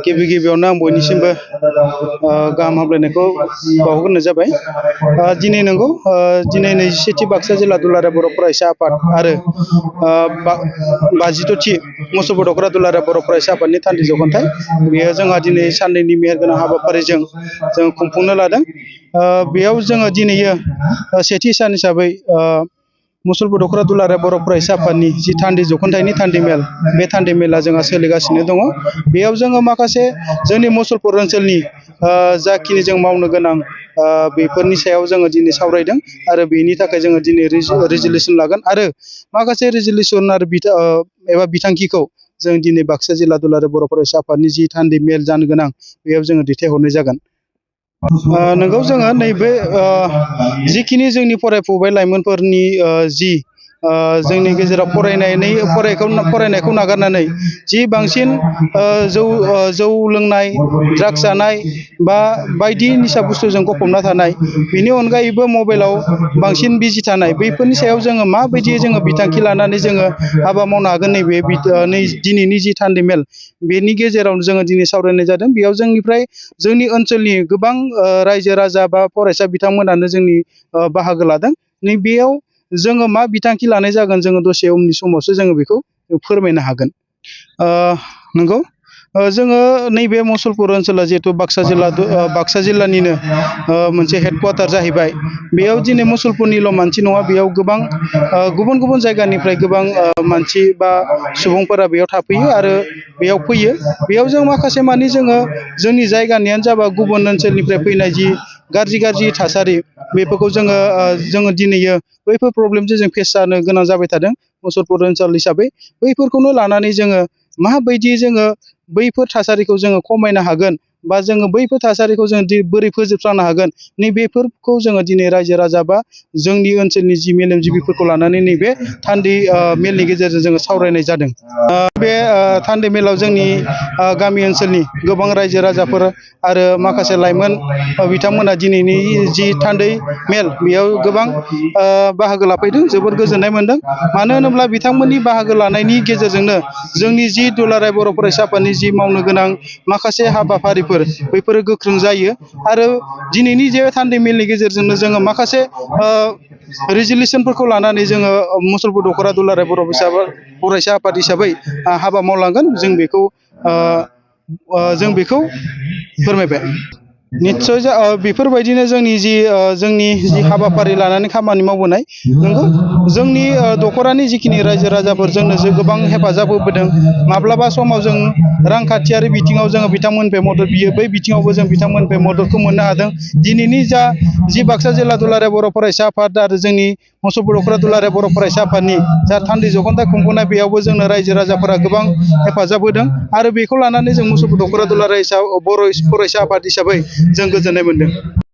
गिबि गिबियावनो आं बयनिसिमबो गाहाम हामलायनायखौ बावहरग्रोनाय जाबाय। दिनै नंगौ दिनै 27थि बाक्सा जिल्ला दुलाराय बर' फरायसा आफाद आरो 52थि मुसलपुर दख'रा दुलाराय बर' फरायसा आफादनि थान्दै जख'न्थाइ बेयो जोंहा दिनै साननैनि मेहेरगोनां हाबाफारिजों जों खुंफुंनो लादों। बेयाव जोङो दिनैयो सेथि सान हिसाबै मुसलपुर दख'रा दुलाराय बर' फरायसा आफादनि जि थान्दै जख'न्थाइनि थान्दै मेल, बे थान्दै मेला जोंहा सोलिगासिनो दङ। बेयाव जोङो माखासे जोंनि मुसलपुर ओनसोलनि जाखिनि जों मावनो गोनां बेफोरनि सायाव जोङो दिनै सावरायदों आरो बेनि थाखाय जोङो दिनै रेजुलेसन लागोन आरो माखासे रेजुलेसन आरो एबा बिथांखिखौ जों दिनै बाक्सा जिल्ला दुलाराय बर' फरायसा आफादनि जि थान्दै मेल जानो गोनां बेयाव जोङो दैथायहरनाय जागोन। नंगौ जोङो नैबे जिखिनि जोंनि फरायफुबाय लाइमोनफोरनि जि जोंनि गेजेराव फरायनायखौ नागारनानै जि बांसिन जौ लोंनाय, ड्राग्स जानाय बा बायदि निसा बुस्थुजों गफबना थानाय, बेनि अनगायैबो मबाइलाव बांसिन बिजि थानाय, बैफोरनि सायाव जोङो माबायदि जोङो बिथांखि लानानै जोङो हाबा मावनो हागोन दिनैनि जि थान्दै मेल बेनि गेजेरावनो जोङो दिनै सावरायनाय जादों। बेयाव जोंनि ओनसोलनि गोबां रायजो राजा बा फरायसा बिथांमोनानो जोंनि बाहागो लादों। नैबेयाव जोङो मा बिथांखि लानाय जागोन जोङो दसे उननि समावसो जोङो बेखौ फोरमायनो हागोन। नंगौ जोङो नैबे मुसलपुर ओनसोला जिहेथु बाक्सा जिल्लानिनो मोनसे हेडकुवार्टार जाहैबाय। बेयाव दिनै मुसलपुरनिल' मानसि नङा, बेयाव गोबां गुबुन गुबुन जायगानिफ्राय गोबां मानसि बा सुबुंफोरा बेयाव थाफैयो आरो बेयाव फैयो। बेयाव जों माखासे मानि जोङो जोंनि जायगानियानो जाबा गुबुन ओनसोलनिफ्राय फैनाय जि गाज्रि थासारि, बेफोरखौ जोङो दिनैयो बैफोर प्रब्लेमजों जों फेस जानो गोनां जाबाय थादों मुसलपुर ओनसोल हिसाबै। बैफोरखौनो लानानै जोङो माबायदि जोङो बैफोर थासारिखौ जोङो खमायनो हागोन बा जोङो बैफोर थासारिखौ जों बोरै फोजोबस्रांनो हागोन, नैबेफोरखौ जोङो दिनै रायजो राजा बा जोंनि ओनसोलनि जि मेलेमजिबिफोरखौ लानानै नैबे थान्दै मेलनि गेजेरजों जोङो सावरायनाय जादों। बे थान्दै मेलाव जोंनि गामि ओनसोलनि गोबां रायजो राजाफोर आरो माखासे लाइमोन बिथांमोना दिनैनि जि थान्दै मेल बेयाव गोबां बाहागो लाफैदों। जोबोर गोजोननाय मोनदों। मानो होनोब्ला बिथांमोननि बाहागो लानायनि गेजेरजोंनो जोंनि जि दुलाराय बर' फरायसा आफादनि जि मावनो गोनां माखासे हाबाफारिफोर बैफोरो गोख्रों जायो आरो दिनैनि जे थान्दै मेलनि गेजेरजोंनो जोङो माखासे रेजुलेसनफोरखौ लानानै जोङो मुसलपुर दख'रा दुलाराय बर' फरायसा आफाद हिसाबै हाबा मावलांगोन। जों बेखौ फोरमायबाय। निस्सय बेफोरबायदिनो जोंनि जि हाबाफारि लानानै खामानि मावबोनाय, नंगौ जोंनि दख'रानि जिखिनि रायजो राजाफोर जोंनो गोबां हेफाजाब होबोदों। माब्लाबा समाव जों रांखान्थियारि बिथिङाव जोङो बिथांमोननिफ्राय मदद बियो, बै बिथिङावबो जों बिथांमोननिफ्राय मददखौ मोननो हादों। दिनैनि जि बाक्सा जिल्ला दुलाराय बर' फरायसा आफाद आरो जोंनि मुसलपुर दख'रा दुलाराय बर' फरायसा आफादनि जा थान्दै जख'न्थाइ खुंफुंनाय, बेयावबो जोंनो रायजो राजाफोरा गोबां हेफाजाब होदों आरो बेखौ लानानै जों मुसलपुर दख'रा दुलाराय बर' फरायसा आफाद हिसाबै जों गोजोननाय मोनदों।